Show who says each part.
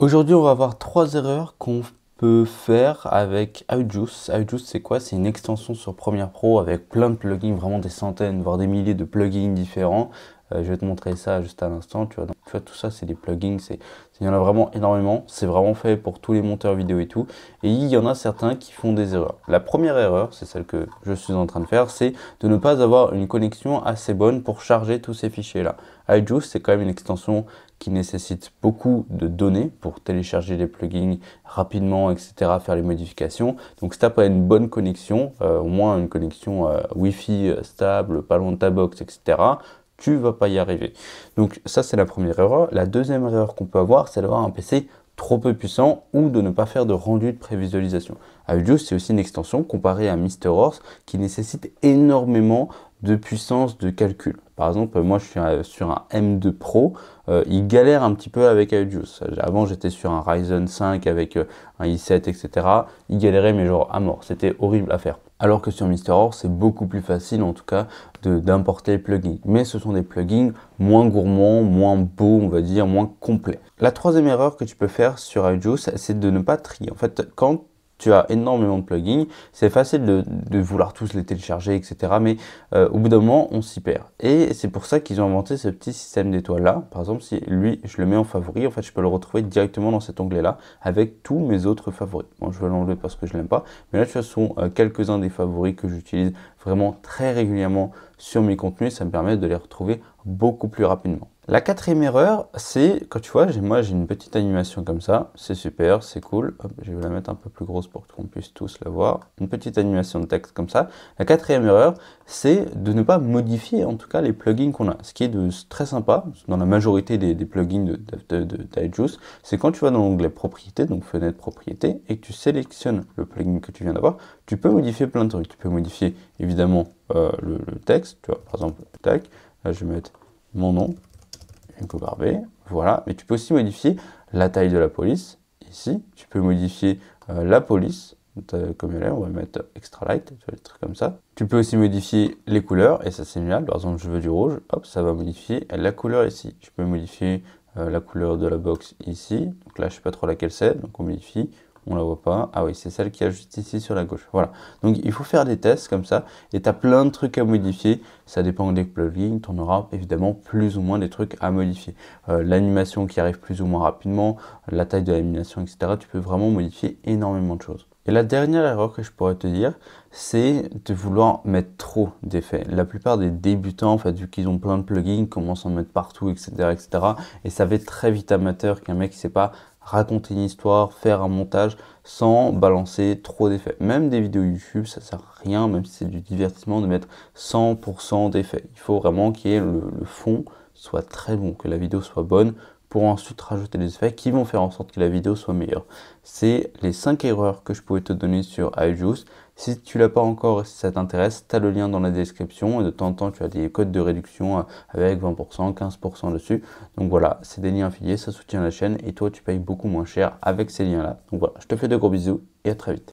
Speaker 1: Aujourd'hui, on va voir trois erreurs qu'on peut faire avec iJuice. iJuice, c'est quoi? C'est une extension sur Premiere Pro avec plein de plugins, vraiment des centaines, voire des milliers de plugins différents. Je vais te montrer ça juste à l'instant. Tu vois, tout ça, c'est des plugins. Il y en a vraiment énormément. C'est vraiment fait pour tous les monteurs vidéo et tout. Et il y en a certains qui font des erreurs. La première erreur, c'est celle que je suis en train de faire, c'est de ne pas avoir une connexion assez bonne pour charger tous ces fichiers-là. iJuice, c'est quand même une extension qui nécessite beaucoup de données pour télécharger les plugins rapidement, etc., faire les modifications. Donc si tu n'as pas une bonne connexion, au moins une connexion Wi-Fi stable, pas loin de ta box, etc., tu vas pas y arriver. Donc ça, c'est la première erreur. La deuxième erreur qu'on peut avoir, c'est d'avoir un PC trop peu puissant ou de ne pas faire de rendu de prévisualisation. iJuice, c'est aussi une extension comparée à MrHorse qui nécessite énormément de puissance de calcul. Par exemple, moi je suis sur un M2 Pro, il galère un petit peu avec iJuice. Avant j'étais sur un Ryzen 5 avec un i7, etc. Il galérait mais genre à mort, c'était horrible à faire. Alors que sur MrHorse, c'est beaucoup plus facile en tout cas d'importer les plugins. Mais ce sont des plugins moins gourmands, moins beaux, on va dire, moins complets. La troisième erreur que tu peux faire sur iJuice, c'est de ne pas trier. En fait, quand tu as énormément de plugins, c'est facile de vouloir tous les télécharger, etc. Mais au bout d'un moment, on s'y perd. Et c'est pour ça qu'ils ont inventé ce petit système d'étoiles-là. Par exemple, si lui, je le mets en favori, en fait, je peux le retrouver directement dans cet onglet-là avec tous mes autres favoris. Bon, je vais l'enlever parce que je l'aime pas. Mais là, tu vois, ce sont quelques-uns des favoris que j'utilise vraiment très régulièrement sur mes contenus. Ça me permet de les retrouver beaucoup plus rapidement. La quatrième erreur, c'est quand tu vois, moi j'ai une petite animation comme ça, c'est super, c'est cool. Hop, je vais la mettre un peu plus grosse pour qu'on puisse tous la voir. Une petite animation de texte comme ça. La quatrième erreur, c'est de ne pas modifier en tout cas les plugins qu'on a. Ce qui est très sympa dans la majorité des plugins d'iJuice, c'est quand tu vas dans l'onglet propriété, donc fenêtre propriété, et que tu sélectionnes le plugin que tu viens d'avoir, tu peux modifier plein de trucs. Tu peux modifier évidemment le texte, tu vois, par exemple, tac, là je vais mettre mon nom. Hugo Barbet, voilà, mais tu peux aussi modifier la taille de la police, ici, tu peux modifier la police, comme elle est, on va mettre extra light, tu vois, des trucs comme ça. Tu peux aussi modifier les couleurs, et ça c'est génial, par exemple je veux du rouge, hop, ça va modifier la couleur ici. Je peux modifier la couleur de la box ici, donc là je sais pas trop laquelle c'est, donc on modifie. On la voit pas. Ah oui, c'est celle qui est juste ici sur la gauche. Voilà. Donc il faut faire des tests comme ça. Et tu as plein de trucs à modifier. Ça dépend des plugins. Tu en auras évidemment plus ou moins des trucs à modifier. L'animation qui arrive plus ou moins rapidement, la taille de l'animation, etc. Tu peux vraiment modifier énormément de choses. Et la dernière erreur que je pourrais te dire, c'est de vouloir mettre trop d'effets. La plupart des débutants, en fait, vu qu'ils ont plein de plugins, commencent à en mettre partout, etc., etc. Et ça va être très vite amateur qu'un mec ne sait pas raconter une histoire, faire un montage sans balancer trop d'effets. Même des vidéos YouTube, ça sert à rien, même si c'est du divertissement, de mettre 100% d'effets. Il faut vraiment qu'il y ait le fond soit très bon, que la vidéo soit bonne, pour ensuite rajouter des effets qui vont faire en sorte que la vidéo soit meilleure. C'est les 5 erreurs que je pouvais te donner sur iJuice. Si tu l'as pas encore et si ça t'intéresse, tu as le lien dans la description et de temps en temps tu as des codes de réduction avec 20%, 15% dessus. Donc voilà, c'est des liens affiliés, ça soutient la chaîne et toi tu payes beaucoup moins cher avec ces liens là. Donc voilà, je te fais de gros bisous et à très vite.